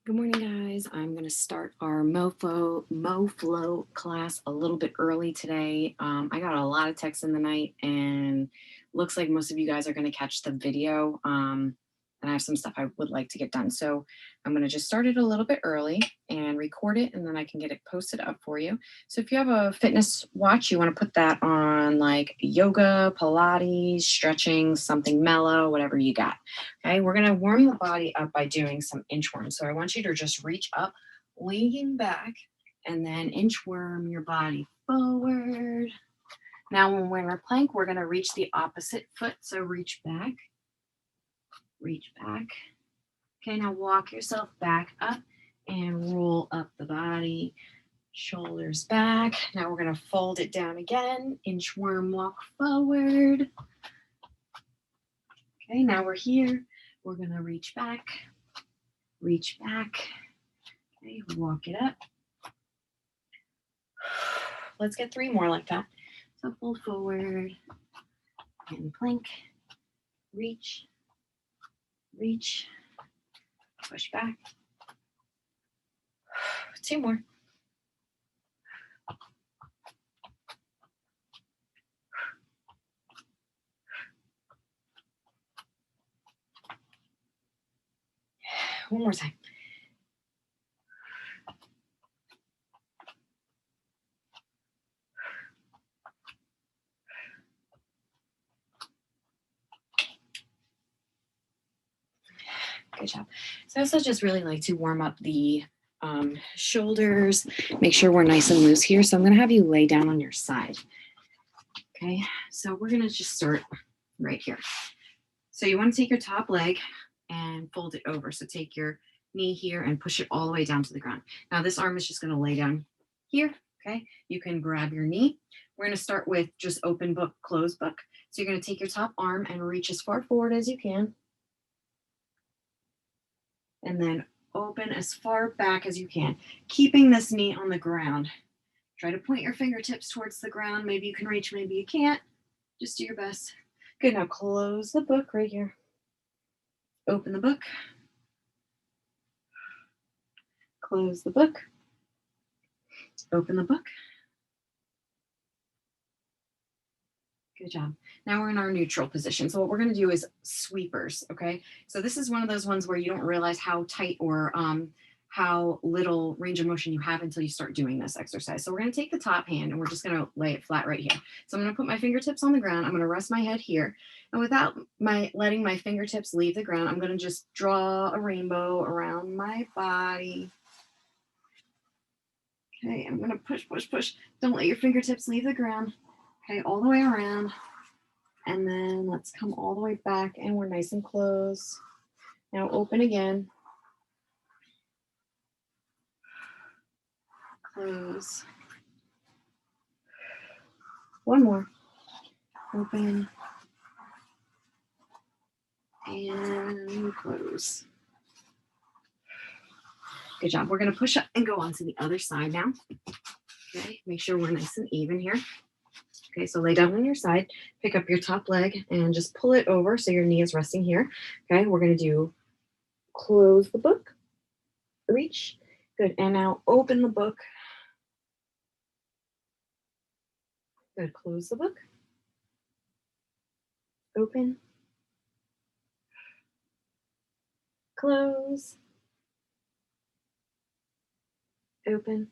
Good morning, guys. I'm going to start our MoFLO class a little bit early today. I got a lot of texts in the night, and looks like most of you guys are going to catch the video. And I have some stuff I would like to get done. So I'm going to just start it a little bit early and record it, and then I can get it posted up for you. So if you have a fitness watch, you want to put that on like yoga, Pilates, stretching, something mellow, whatever you got. Okay, we're going to warm the body up by doing some inchworm. So I want you to just reach up, lean back, and then inchworm your body forward. Now, when we're in our plank, we're going to reach the opposite foot. So reach back, reach back. Okay, now walk yourself back up and roll up the body, shoulders back. Now we're going to fold it down again, inchworm walk forward. Okay, now we're here. We're going to reach back. Okay, walk it up. Let's get 3 more like that. So fold forward and plank, reach, push back. 2 more. One more time. Good job. So I also just really like to warm up the shoulders, make sure we're nice and loose here. So I'm going to have you lay down on your side. Okay, so we're going to just start right here. So you want to take your top leg and fold it over. So take your knee here and push it all the way down to the ground. Now this arm is just going to lay down here. Okay, you can grab your knee. We're going to start with just open book, closed book. So you're going to take your top arm and reach as far forward as you can. And then open as far back as you can, keeping this knee on the ground. Try to point your fingertips towards the ground. Maybe you can reach, maybe you can't. Just do your best. Good, now close the book right here. Open the book. Close the book. Open the book. Good job. Now we're in our neutral position. So what we're going to do is sweepers, okay? So this is one of those ones where you don't realize how tight or how little range of motion you have until you start doing this exercise. So we're going to take the top hand and we're just going to lay it flat right here. So I'm going to put my fingertips on the ground. I'm going to rest my head here. And without letting my fingertips leave the ground, I'm going to just draw a rainbow around my body. Okay, I'm going to push, push, push. Don't let your fingertips leave the ground. Okay, all the way around. And then let's come all the way back and we're nice and close. Now open again. Close. One more. Open. And close. Good job. We're going to push up and go on to the other side now. Okay, make sure we're nice and even here. Okay, so lay down on your side, pick up your top leg and just pull it over so your knee is resting here. Okay, we're going to do close the book, reach. Good, and now open the book. Good, close the book. Open. Close. Open.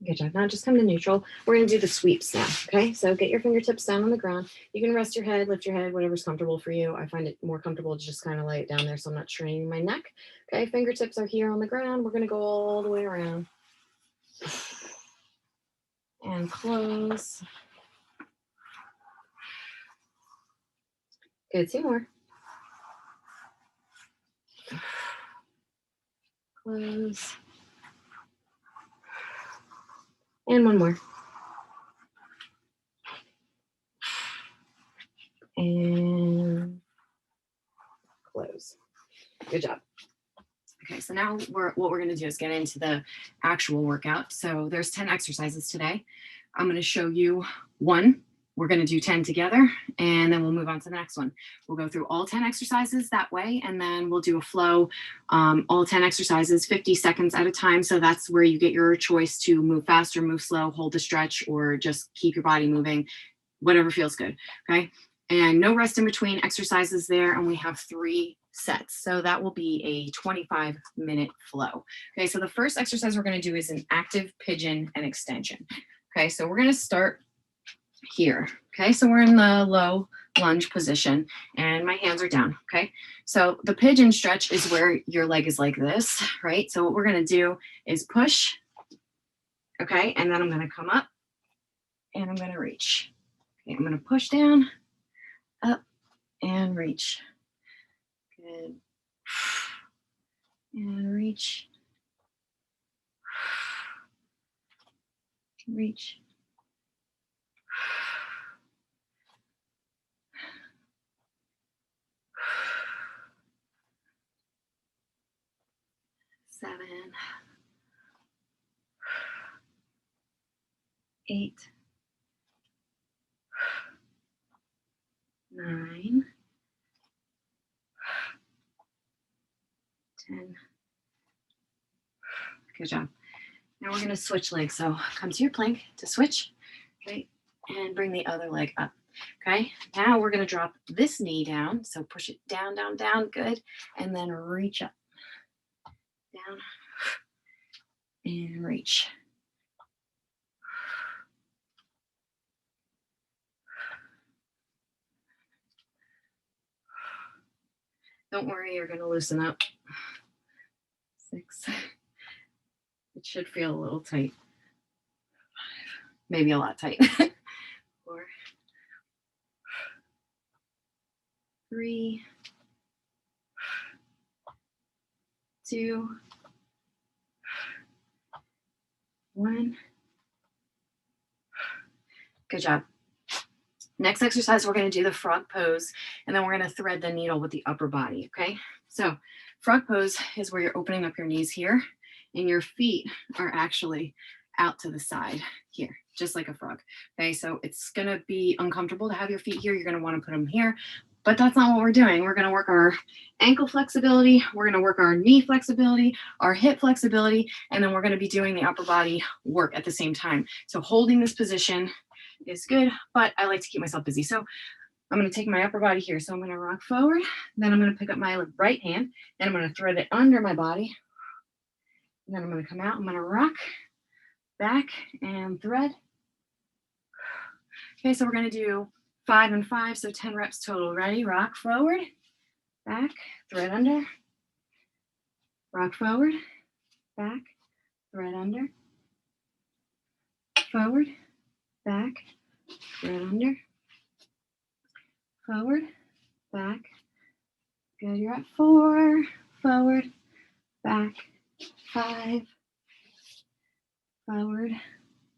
Good job. Now just come to neutral. We're going to do the sweeps now. Okay, so get your fingertips down on the ground. You can rest your head, lift your head, whatever's comfortable for you. I find it more comfortable to just kind of lay it down there so I'm not straining my neck. Okay, fingertips are here on the ground. We're going to go all the way around. And close. Good, 2 more. Close. And 1 more. And close. Good job. Okay, so now what we're going to do is get into the actual workout. So there's 10 exercises today. I'm going to show you one we're going to do 10 together, and then we'll move on to the next one. We'll go through all 10 exercises that way, and then we'll do a flow, all 10 exercises, 50 seconds at a time. So that's where you get your choice to move faster, move slow, hold the stretch, or just keep your body moving, whatever feels good, okay? And no rest in between exercises there, and we have 3 sets. So that will be a 25-minute flow. Okay, so the first exercise we're going to do is an active pigeon and extension. Okay, so we're going to start here. Okay, so we're in the low lunge position and my hands are down. Okay, so the pigeon stretch is where your leg is like this, right? So what we're going to do is push. Okay, and then I'm going to come up and I'm going to reach. Okay, I'm going to push down, up, and reach. Good. And reach. Reach. 7, 8, 9, 10. Good job. Now we're going to switch legs. So come to your plank to switch, okay, and bring the other leg up. Okay, now we're going to drop this knee down. So push it down, down, down. Good. And then reach up, down, and reach. Don't worry, you're going to loosen up. 6. It should feel a little tight. 5, maybe a lot tight. 4, 3, 2, 1. Good job. Next exercise, we're going to do the frog pose, and then we're going to thread the needle with the upper body, okay? So frog pose is where you're opening up your knees here, and your feet are actually out to the side here, just like a frog, okay? So it's going to be uncomfortable to have your feet here. You're going to want to put them here, but that's not what we're doing. We're going to work our ankle flexibility. We're going to work our knee flexibility, our hip flexibility, and then we're going to be doing the upper body work at the same time. So holding this position is good, but I like to keep myself busy. So I'm going to take my upper body here. So I'm going to rock forward. Then I'm going to pick up my right hand and I'm going to thread it under my body. And then I'm going to come out. I'm going to rock back and thread. Okay, so we're going to do 5 and 5. So 10 reps total. Ready? Rock forward, back, thread under, rock forward, back, thread under, forward, back, thread under, forward, back. Good, you're at 4, forward, back, 5, forward,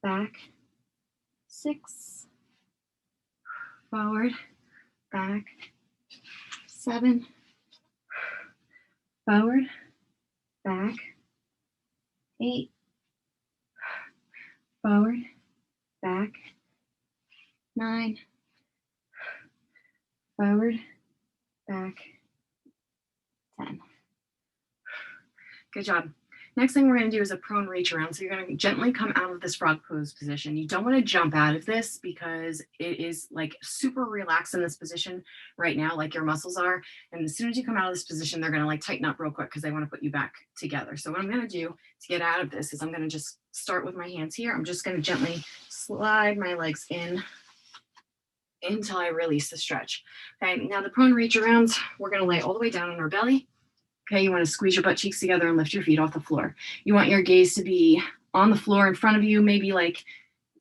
back, 6, forward, back, 7, forward, back, 8, forward, back, 9, forward, back, 10. Good job. Next thing we're going to do is a prone reach around. So you're going to gently come out of this frog pose position. You don't want to jump out of this because it is like super relaxed in this position right now, like your muscles are. And as soon as you come out of this position, they're going to like tighten up real quick because they want to put you back together. So what I'm going to do to get out of this is I'm going to just start with my hands here. I'm just going to gently slide my legs in until I release the stretch. Okay, now the prone reach around, we're going to lay all the way down on our belly. Okay, you want to squeeze your butt cheeks together and lift your feet off the floor. You want your gaze to be on the floor in front of you, maybe like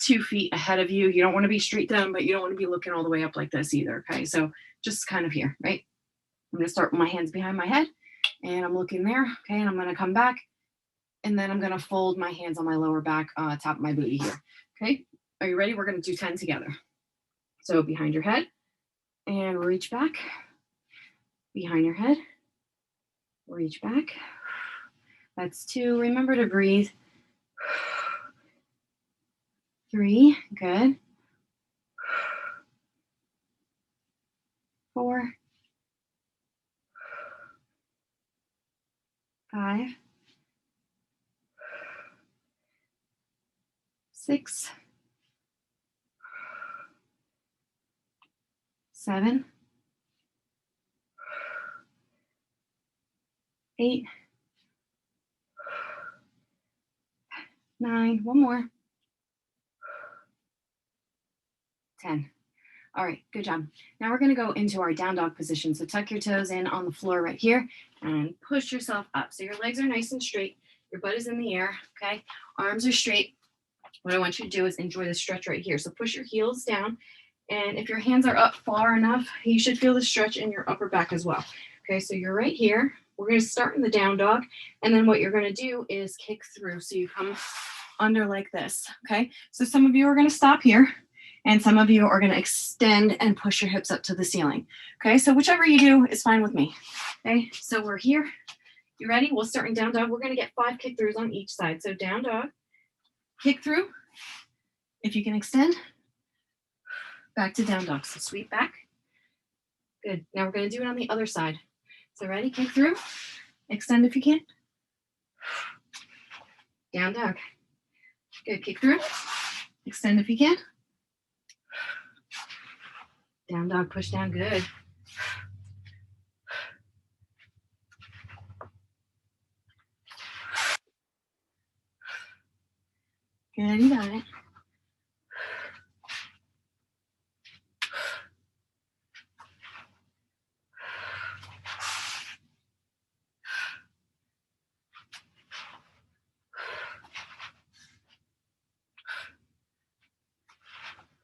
2 feet ahead of you. You don't want to be straight down, but you don't want to be looking all the way up like this either. Okay, so just kind of here, right? I'm going to start with my hands behind my head and I'm looking there. Okay, and I'm going to come back and then I'm going to fold my hands on my lower back, top of my booty here. Okay, are you ready? We're going to do 10 together. So behind your head and reach back, behind your head. Reach back. That's 2. Remember to breathe. 3. Good. 4, 5, 6, 7, 8, 9, one more, 10. All right, good job. Now we're going to go into our down dog position. So tuck your toes in on the floor right here and push yourself up. So your legs are nice and straight. Your butt is in the air, okay? Arms are straight. What I want you to do is enjoy the stretch right here. So push your heels down. And if your hands are up far enough, you should feel the stretch in your upper back as well. Okay, so you're right here. We're going to start in the down dog. And then what you're going to do is kick through. So you come under like this, okay? So some of you are going to stop here. And some of you are going to extend and push your hips up to the ceiling. Okay, so whichever you do is fine with me. Okay, so we're here. You ready? We'll start in down dog. We're going to get 5 kick throughs on each side. So down dog, kick through. If you can extend, back to down dog. So sweep back. Good. Now we're going to do it on the other side. So ready? Kick through. Extend if you can. Down dog. Good. Kick through. Extend if you can. Down dog, push down, good. Good, you got it.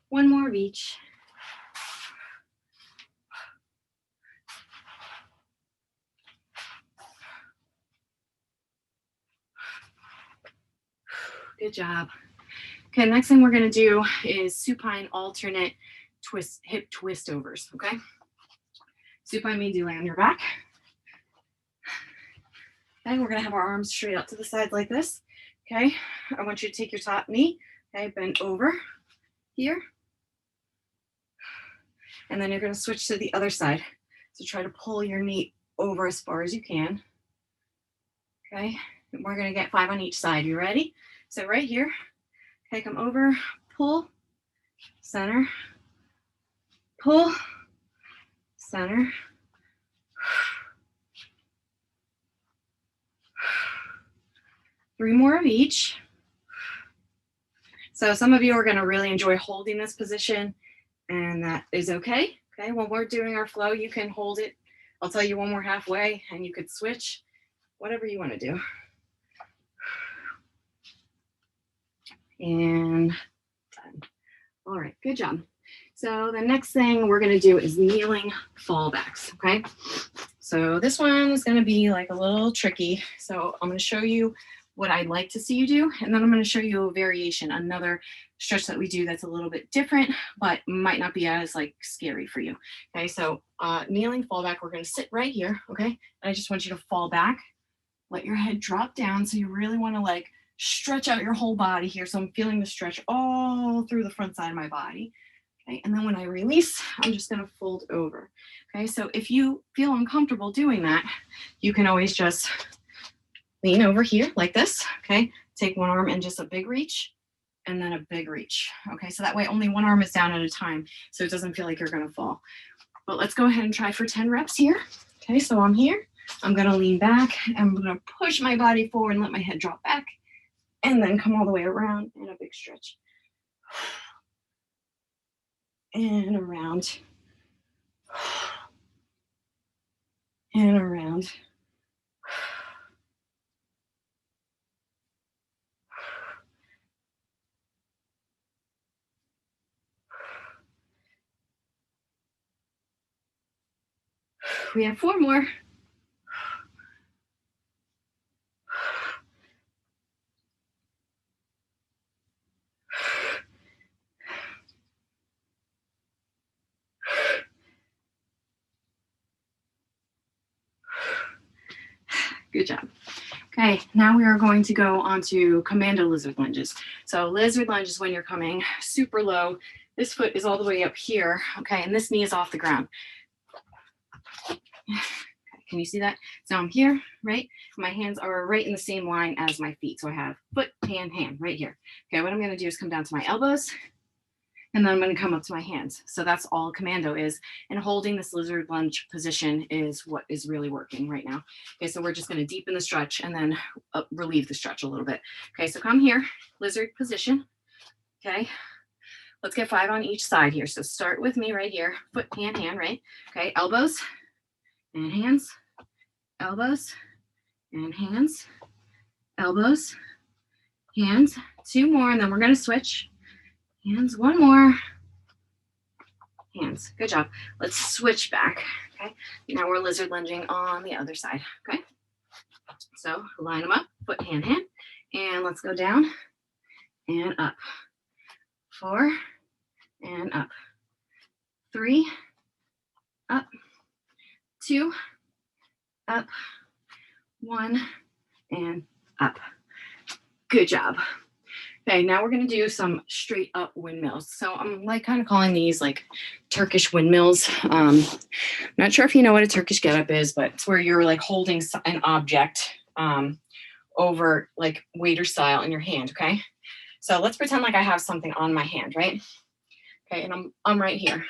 One more of each. Good job. Okay, next thing we're going to do is supine alternate twist, hip twist overs, okay? Supine means you lay on your back. Okay, we're going to have our arms straight out to the sides like this, okay? I want you to take your top knee, okay, bend over here. And then you're going to switch to the other side. So try to pull your knee over as far as you can, okay? And we're going to get 5 on each side. You ready? So right here, okay, come over, pull, center, pull, center, three more of each. So some of you are going to really enjoy holding this position, and that is okay. Okay, when we're doing our flow, you can hold it. I'll tell you when we're halfway, and you could switch, whatever you want to do. And done. All right, good job. So the next thing we're going to do is kneeling fallbacks, okay? So this one is going to be like a little tricky. So I'm going to show you what I'd like to see you do, and then I'm going to show you a variation, another stretch that we do that's a little bit different, but might not be as like scary for you. Okay, so kneeling fallback, we're going to sit right here, okay? And I just want you to fall back, let your head drop down. So you really want to like stretch out your whole body here. So I'm feeling the stretch all through the front side of my body. Okay, and then when I release, I'm just going to fold over. Okay, so if you feel uncomfortable doing that, you can always just lean over here like this. Okay, take one arm and just a big reach, and then a big reach. Okay, so that way only one arm is down at a time, so it doesn't feel like you're going to fall. But let's go ahead and try for 10 reps here. Okay, so I'm here. I'm going to lean back. I'm going to push my body forward and let my head drop back, and then come all the way around in a big stretch. And around. And around. We have 4 more. Good job. Okay, now we are going to go on to commando lizard lunges. So lizard lunge is when you're coming super low. This foot is all the way up here, okay, and this knee is off the ground. Can you see that? So I'm here, right? My hands are right in the same line as my feet. So I have foot, hand, hand right here. Okay, what I'm gonna do is come down to my elbows, and then I'm gonna come up to my hands. So that's all commando is. And holding this lizard lunge position is what is really working right now. Okay, so we're just gonna deepen the stretch and then relieve the stretch a little bit. Okay, so come here, lizard position. Okay, let's get 5 on each side here. So start with me right here, foot, hand, hand, right? Okay, elbows and hands, elbows and hands, elbows, hands, 2 more, and then we're gonna switch. Hands, 1 more, hands. Good job. Let's switch back. Okay, now we're lizard lunging on the other side. Okay, so line them up, foot, hand, hand, and let's go down and up. 4 and up. 3, up. 2, up. 1 and up. Good job. Okay, now we're gonna do some straight up windmills. So I'm like kind of calling these like Turkish windmills. Not sure if you know what a Turkish getup is, but it's where you're like holding an object over like waiter style in your hand, okay? So let's pretend like I have something on my hand, right? Okay, and I'm right here.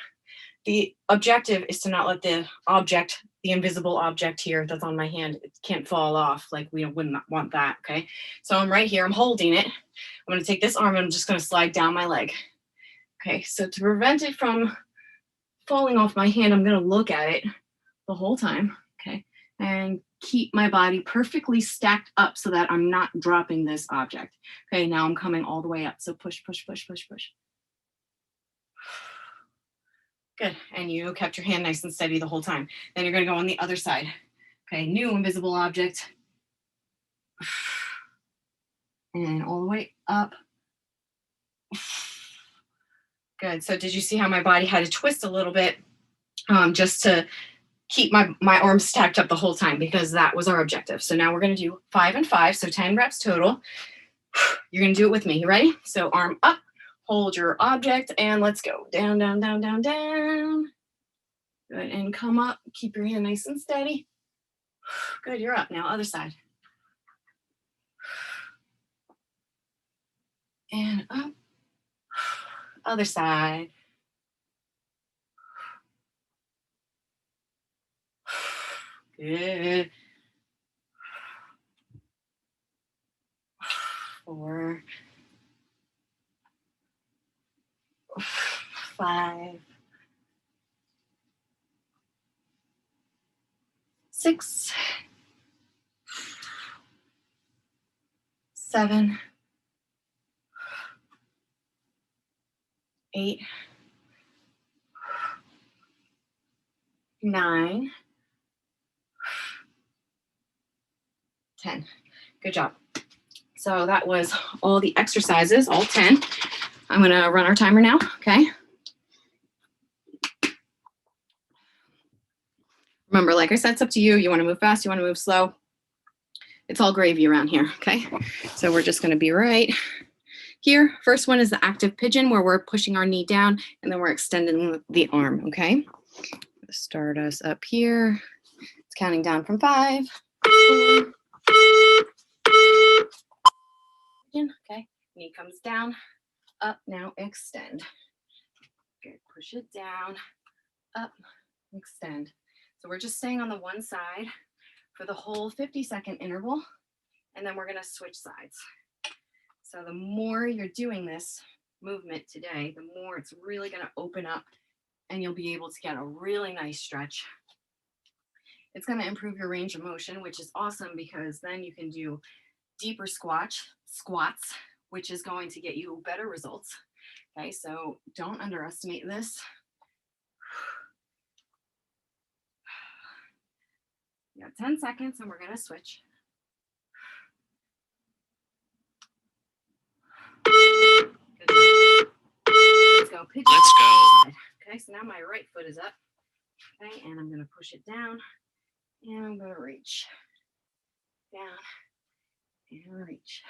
The objective is to not let the object, the invisible object here that's on my hand, it can't fall off. Like we wouldn't want that, okay? So I'm right here, I'm holding it. I'm gonna take this arm and I'm just gonna slide down my leg. Okay, so to prevent it from falling off my hand, I'm gonna look at it the whole time, okay? And keep my body perfectly stacked up so that I'm not dropping this object. Okay, now I'm coming all the way up. So push, push, push, push, push. Good, and you kept your hand nice and steady the whole time. Then you're gonna go on the other side. Okay, new invisible object. And all the way up. Good, so did you see how my body had to twist a little bit just to keep my arms stacked up the whole time because that was our objective. So now we're gonna do 5 and 5, so 10 reps total. You're gonna do it with me, you ready? So arm up, hold your object, and let's go. Down, down, down, down, down. Good, and come up, keep your hand nice and steady. Good, you're up now, other side. And up, other side. Good. 4, 5, 6, 7, 8, 9, 10. Good job. So that was all the exercises, all 10. I'm gonna run our timer now, okay? Remember, like I said, it's up to you. You wanna move fast, you wanna move slow. It's all gravy around here, okay? So we're just gonna be right here. First one is the active pigeon where we're pushing our knee down and then we're extending the arm, okay? Start us up here. It's counting down from 5, 4, okay? Knee comes down, up, now extend. Good, push it down, up, extend. So we're just staying on the one side for the whole 50-second interval, and then we're gonna switch sides. So the more you're doing this movement today, the more it's really gonna open up and you'll be able to get a really nice stretch. It's gonna improve your range of motion, which is awesome because then you can do deeper squats, which is going to get you better results. Okay, so don't underestimate this. You got 10 seconds and we're gonna switch. Let's go. Pigeon. Let's go. Okay, so now my right foot is up. Okay, and I'm gonna push it down and I'm gonna reach down and reach.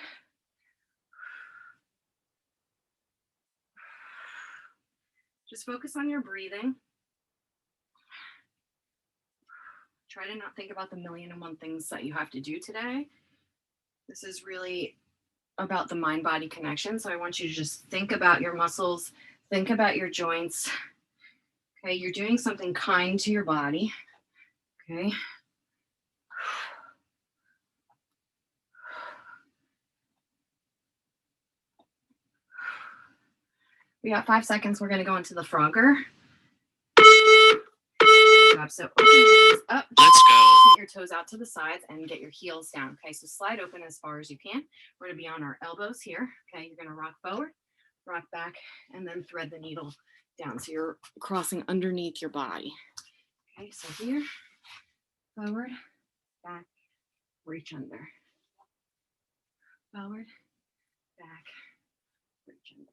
Just focus on your breathing. Try to not think about the million and one things that you have to do today. This is really about the mind-body connection. So I want you to just think about your muscles, think about your joints. Okay, you're doing something kind to your body. Okay. We got 5 seconds. We're going to go into the Frogger. Good job. So open your knees up. Let's go. Put your toes out to the sides and get your heels down. Okay, so slide open as far as you can. We're going to be on our elbows here. Okay, you're going to rock forward, rock back, and then thread the needle down. So you're crossing underneath your body. Okay, so here, forward, back, reach under. Forward, back, reach under.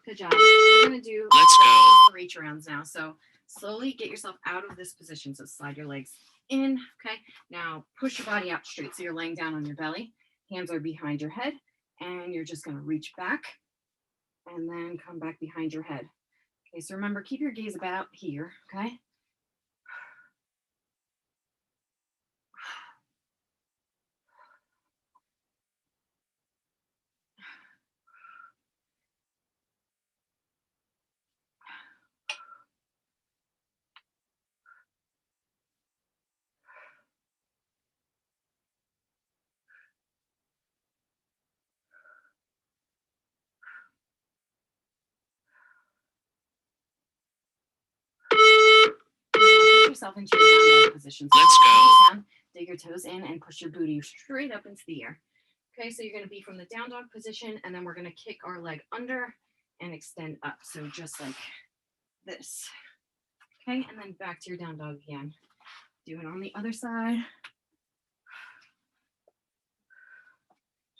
Good job. We're going to do reach arounds now. So slowly get yourself out of this position. So slide your legs in. Okay. Now push your body out straight. So you're laying down on your belly. Hands are behind your head. And you're just going to reach back and then come back behind your head. Okay. So remember, keep your gaze about here. Okay. Put yourself into your down dog position. So let's go. Down, dig your toes in and push your booty straight up into the air. Okay, so you're going to be from the down dog position, and then we're going to kick our leg under and extend up. So just like this. Okay, and then back to your down dog again. Do it on the other side.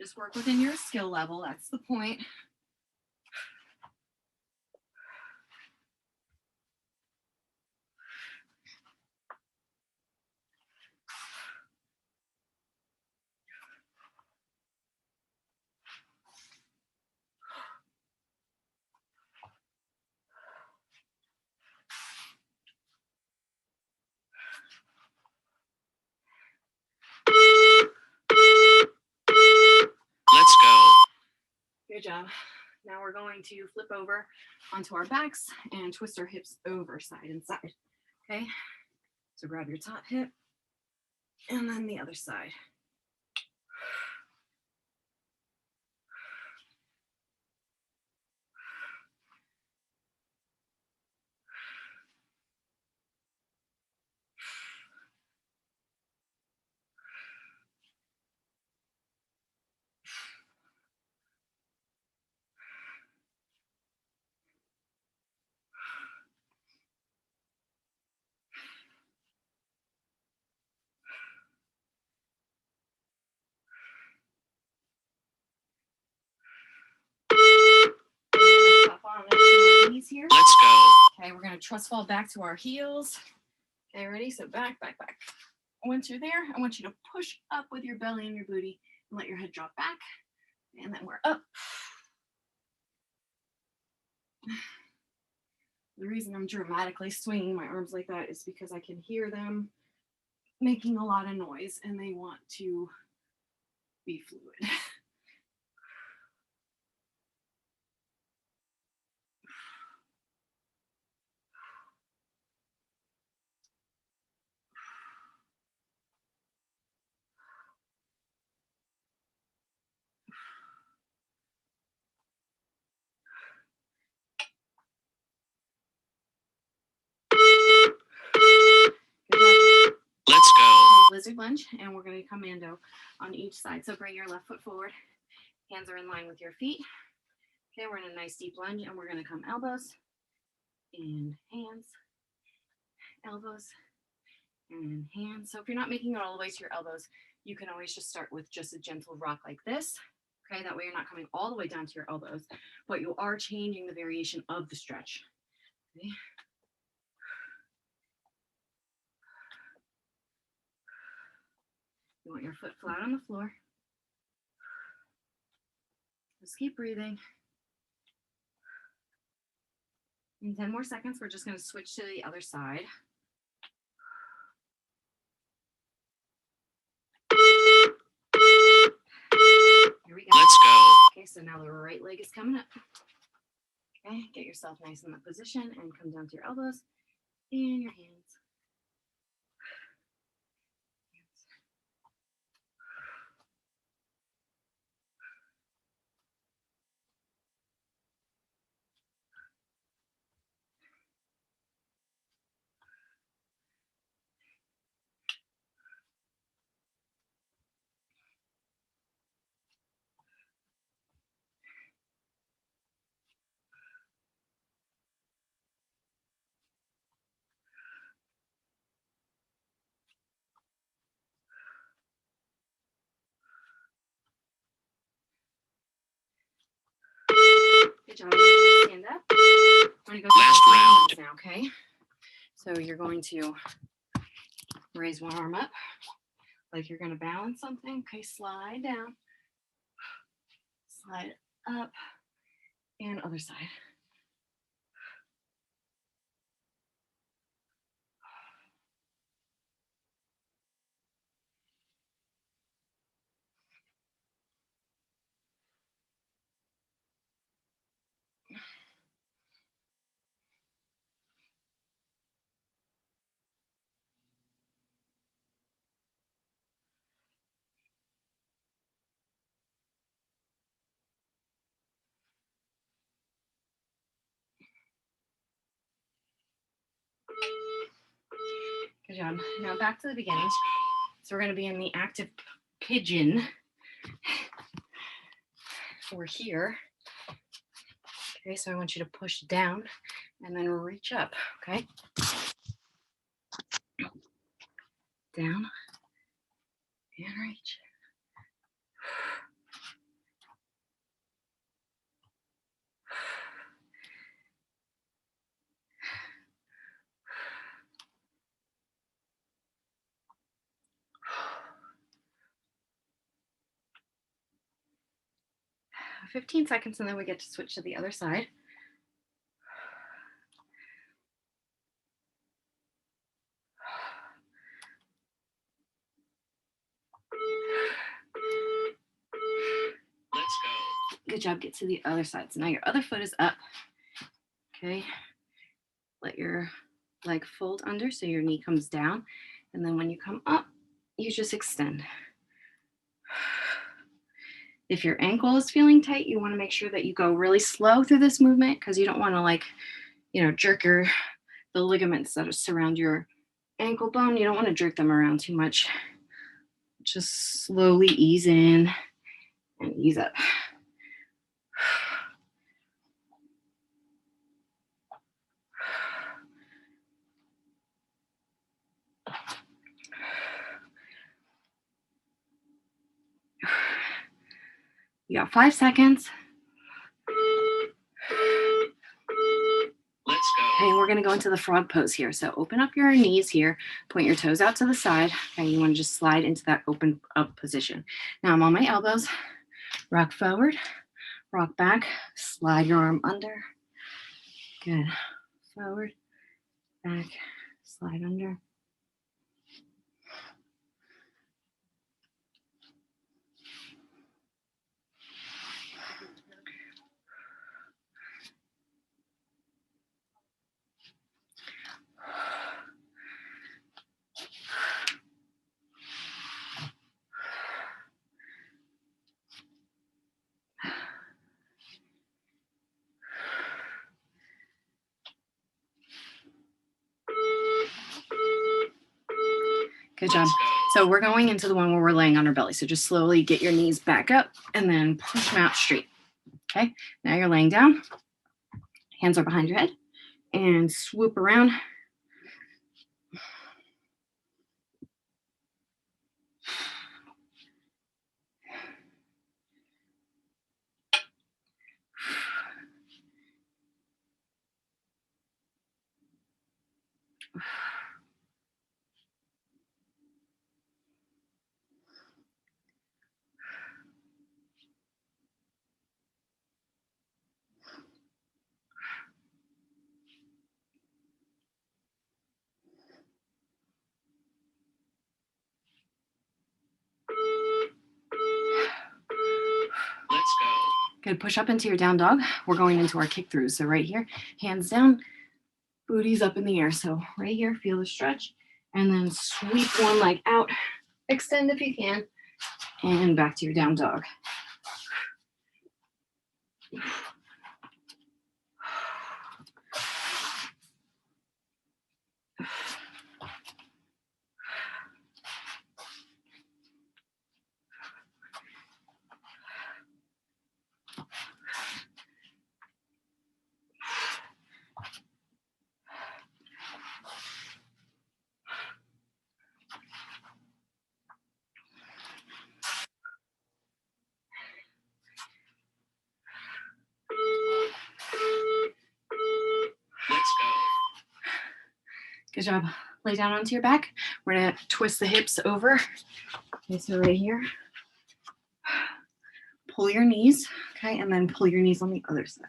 Just work within your skill level. That's the point. Let's go. Good job. Now we're going to flip over onto our backs and twist our hips over side and side. Okay, so grab your top hip and then the other side. Here. Let's go. Okay, we're going to trust fall back to our heels. Okay, ready? So back, back, back. Once you're there, I want you to push up with your belly and your booty and let your head drop back. And then we're up. The reason I'm dramatically swinging my arms like that is because I can hear them making a lot of noise and they want to be fluid. Let's go. Lizard lunge, and we're going to commando on each side. So bring your left foot forward. Hands are in line with your feet. Okay, we're in a nice deep lunge, and we're going to come elbows and hands, elbows and hands. So if you're not making it all the way to your elbows, you can always just start with just a gentle rock like this. Okay, that way you're not coming all the way down to your elbows, but you are changing the variation of the stretch. Okay. You want your foot flat on the floor. Just keep breathing. In 10 more seconds, we're just going to switch to the other side. Here we go. Let's go. Okay, so now the right leg is coming up. Okay, get yourself nice in that position and come down to your elbows and your hands. Good job. Stand up. We're going to go Last round. now, okay? So you're going to raise one arm up like you're going to balance something. Okay, slide down, slide up, and other side. Good job. Now back to the beginning. So we're going to be in the active pigeon. We're here. Okay, so I want you to push down and then reach up, okay? Down and reach. 15 seconds and then we get to switch to the other side. Let's go. Good job. Get to the other side. So now your other foot is up. Okay. Let your leg fold under so your knee comes down. And then when you come up, you just extend. If your ankle is feeling tight, you want to make sure that you go really slow through this movement because you don't want to jerk the ligaments that surround your ankle bone. You don't want to jerk them around too much. Just slowly ease in and ease up. You got 5 seconds. Let's go. Okay, we're going to go into the frog pose here. So open up your knees here, point your toes out to the side, and you want to just slide into that open up position. Now I'm on my elbows, rock forward, rock back, slide your arm under. Good. Forward, back, slide under. Good job. So we're going into the one where we're laying on our belly. So just slowly get your knees back up and then push them out straight. Okay, now you're laying down. Hands are behind your head and swoop around. Let's go. Good. Push up into your down dog. We're going into our kick throughs. So right here, hands down, booty's up in the air. So right here, feel the stretch, and then sweep one leg out. Extend if you can, and back to your down dog. Let's go. Good job. Lay down onto your back. We're gonna twist the hips over. Okay, so right here. Pull your knees, okay, and then pull your knees on the other side.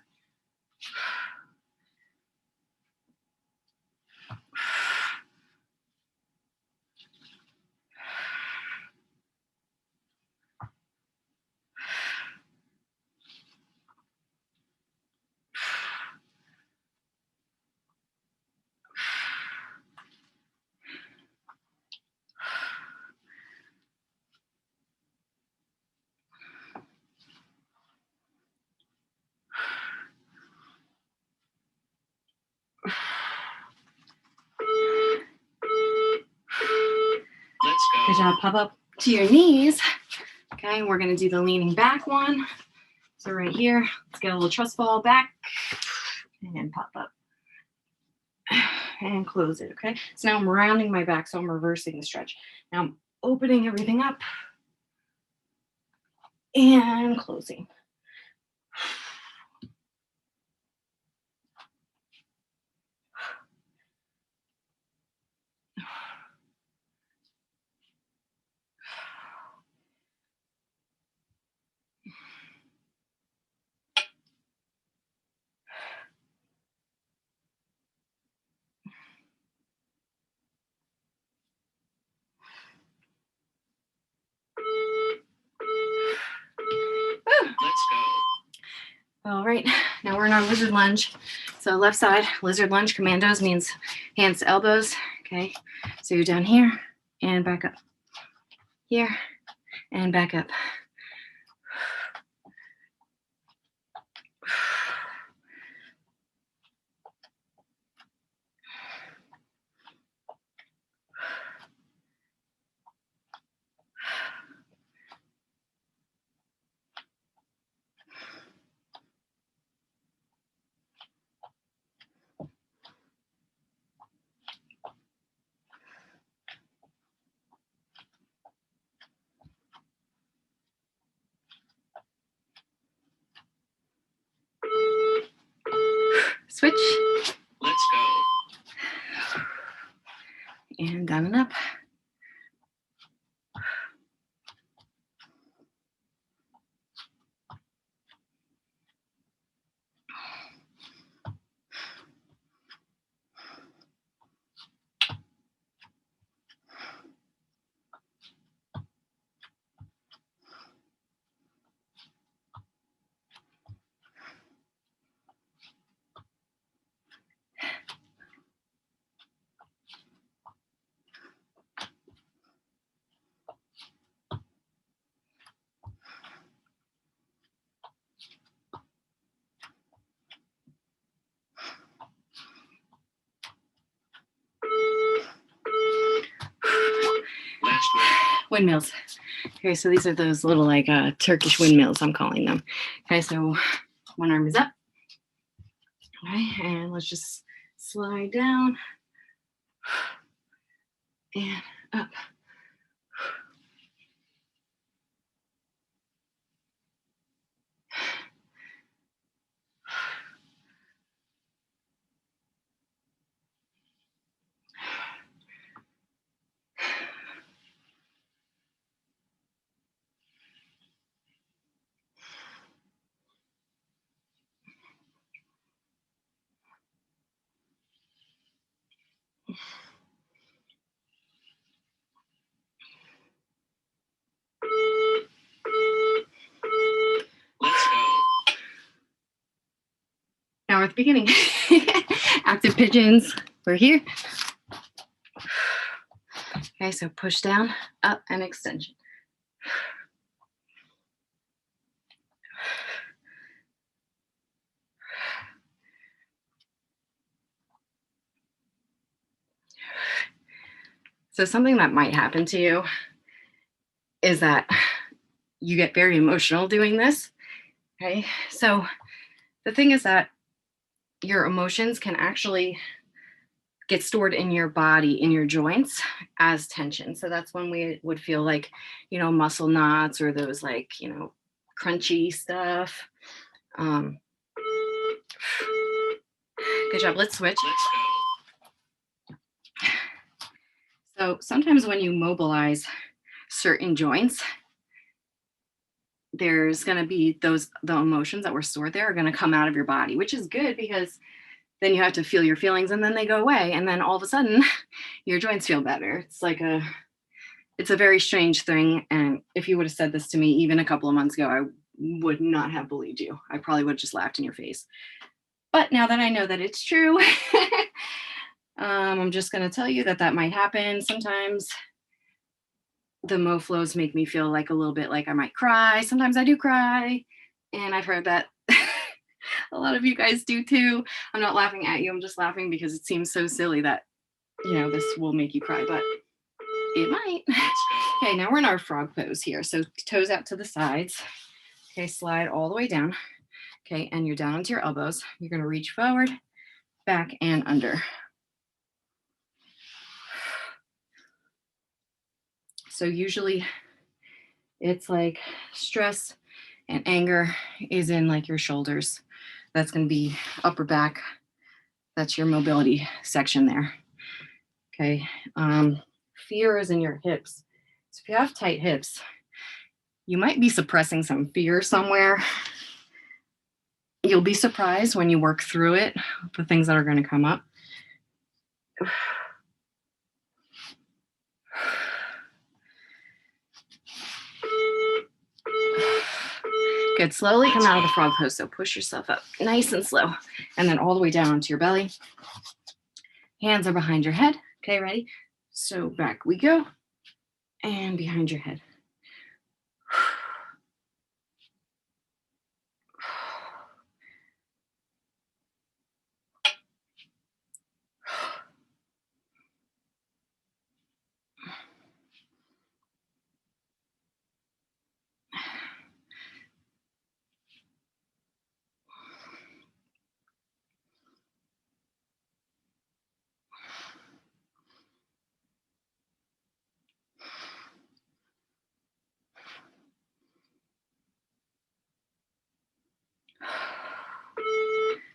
Let's go. Good job. Pop up to your knees. Okay, we're gonna do the leaning back one. So right here, let's get a little trust fall back and pop up and close it. Okay, so now I'm rounding my back, so I'm reversing the stretch. Now I'm opening everything up and closing. Let's go. All right, now we're in our lizard lunge. So left side, lizard lunge, commandos means hands to elbows. Okay, so you're down here and back up. Here and back up. Switch. Let's go. And down and up. Last one. Windmills. Okay, so these are those little like Turkish windmills, I'm calling them. Okay, so one arm is up. Okay, and let's just slide down and up. we're at the beginning. Active pigeons, we're here. Okay, so push down, up, and extension. So something that might happen to you is that you get very emotional doing this. Okay, so the thing is that your emotions can actually get stored in your body, in your joints as tension. So that's when we would feel like, muscle knots or those like, crunchy stuff. Good job. Let's switch. Let's go. So sometimes when you mobilize certain joints, there's going to be the emotions that were stored there are going to come out of your body, which is good because then you have to feel your feelings and then they go away. And then all of a sudden your joints feel better. It's a very strange thing. And if you would have said this to me even a couple of months ago, I would not have believed you. I probably would have just laughed in your face. But now that I know that it's true, I'm just going to tell you that might happen. Sometimes the MoFLOs make me feel like a little bit like I might cry. Sometimes I do cry. And I've heard that a lot of you guys do too. I'm not laughing at you. I'm just laughing because it seems so silly that, this will make you cry, but it might. Okay, now we're in our frog pose here. So toes out to the sides. Okay, slide all the way down. Okay, and you're down onto your elbows. You're going to reach forward, back, and under. So usually it's like stress and anger is in like your shoulders. That's going to be upper back. That's your mobility section there. Okay. Fear is in your hips. So if you have tight hips, you might be suppressing some fear somewhere. You'll be surprised when you work through it, the things that are going to come up. Good. Slowly come out of the frog pose. So push yourself up nice and slow. And then all the way down onto your belly. Hands are behind your head. Okay, ready? So back we go. And behind your head.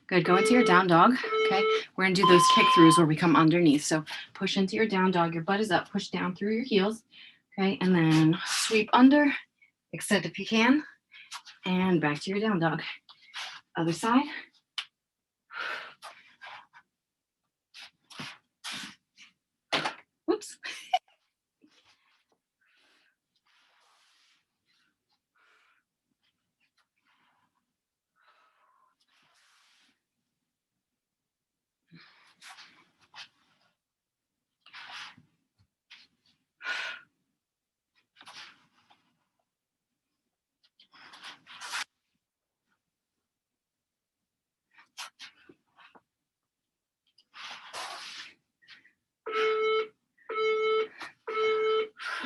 Good. Go into your down dog. Okay. We're going to do those kick throughs where we come underneath. So push into your down dog. Your butt is up. Push down through your heels. Okay. And then sweep under. Extend if you can. And back to your down dog. Other side. Whoops.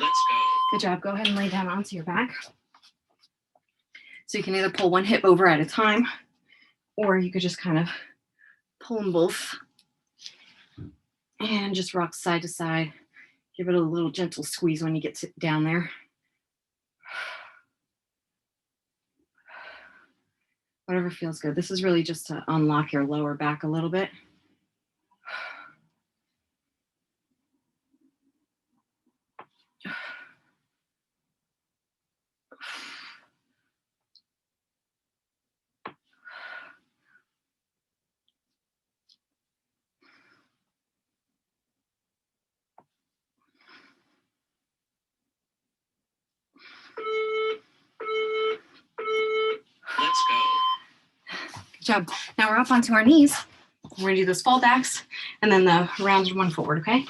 Let's go. Good job. Go ahead and lay down onto your back. So you can either pull one hip over at a time, or you could just kind of pull them both and just rock side to side. Give it a little gentle squeeze when you get down there. Whatever feels good. This is really just to unlock your lower back a little bit. Let's go. job. Now we're up onto our knees. We're gonna do those fall backs and then the rounded one forward, okay?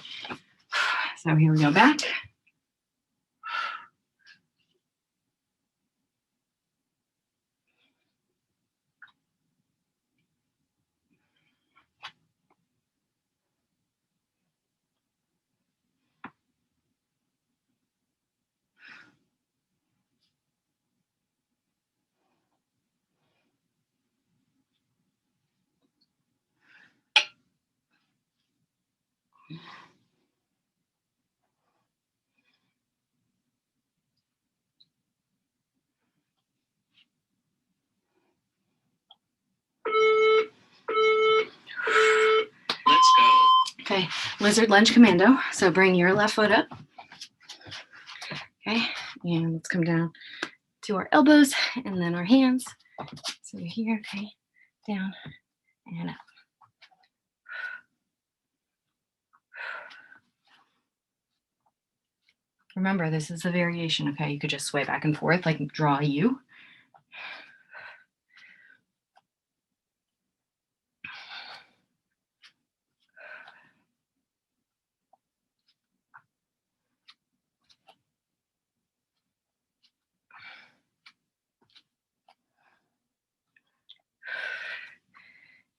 So here we go, back. Let's go. Okay, lizard lunge commando. So bring your left foot up. Okay, and let's come down to our elbows and then our hands. So we're here, okay, down and up. Remember, this is a variation, okay? You could just sway back and forth, like draw a U.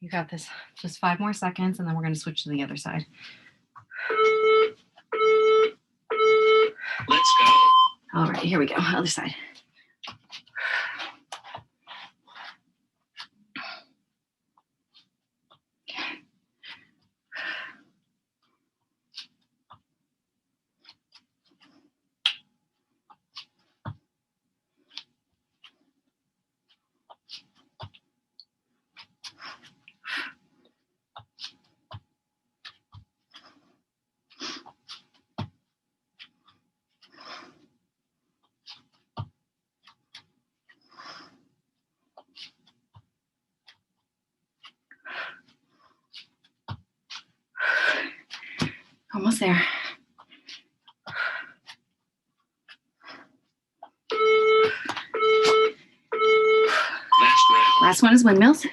You got this. Just 5 more seconds, and then we're going to switch to the other side. Let's go. All right, here we go. Other side. Almost there. Last round. Last one is windmills.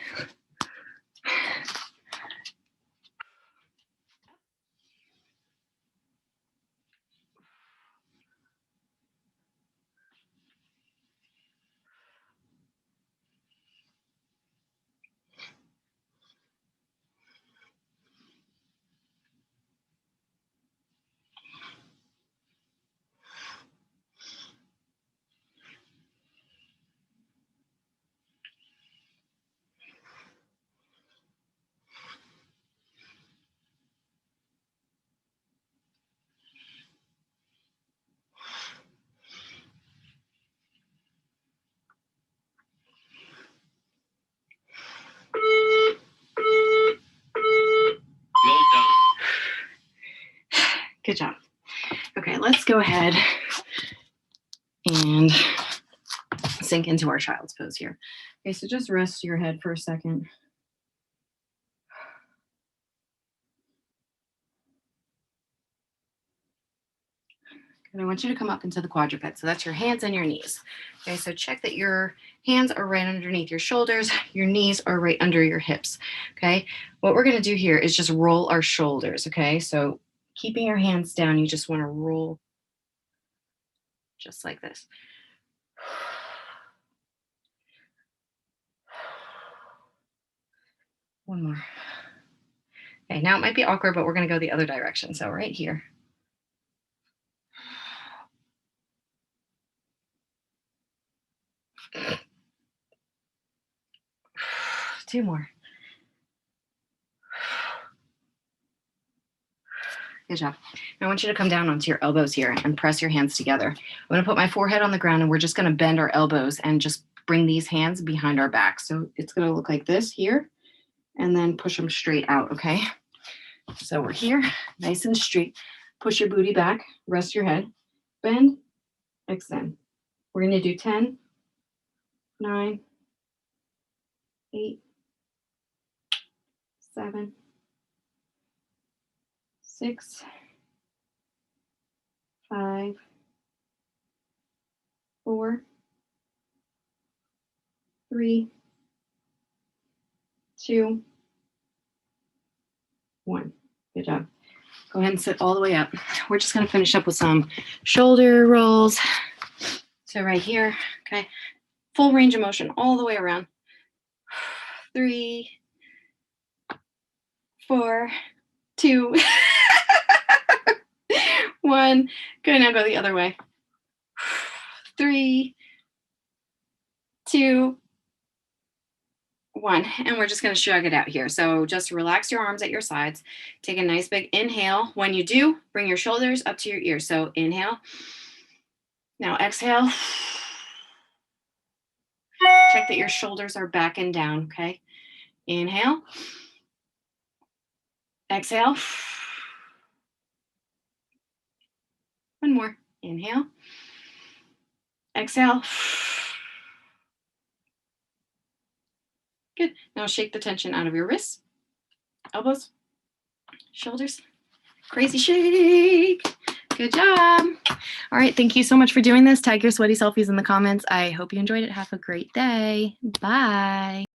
Well done. Good job. Okay, let's go ahead and sink into our child's pose here. Okay, so just rest your head for a second. And I want you to come up into the quadruped. So that's your hands and your knees. Okay, so check that your hands are right underneath your shoulders, your knees are right under your hips. Okay, what we're going to do here is just roll our shoulders. Okay, so keeping your hands down, you just want to roll just like this. One more. Okay, now it might be awkward, but we're going to go the other direction. So right here. 2 more. Good job. Now I want you to come down onto your elbows here and press your hands together. I'm going to put my forehead on the ground and we're just going to bend our elbows and just bring these hands behind our back. So it's going to look like this here and then push them straight out, okay? So we're here, nice and straight. Push your booty back, rest your head, bend, extend. We're going to do 10, 9, 8, 7, 6, 5, 4, 3, 2, 1. Good job. Go ahead and sit all the way up. We're just going to finish up with some shoulder rolls. So right here, okay, full range of motion all the way around. 3, 4, 2, 1. Good, now go the other way. 3, 2, 1. And we're just going to shrug it out here. So just relax your arms at your sides. Take a nice big inhale. When you do, bring your shoulders up to your ears. So inhale. Now exhale. Check that your shoulders are back and down, okay? Inhale. Exhale. One more. Inhale. Exhale. Good. Now shake the tension out of your wrists, elbows, shoulders. Crazy shake. Good job. All right. Thank you so much for doing this. Tag your sweaty selfies in the comments. I hope you enjoyed it. Have a great day. Bye.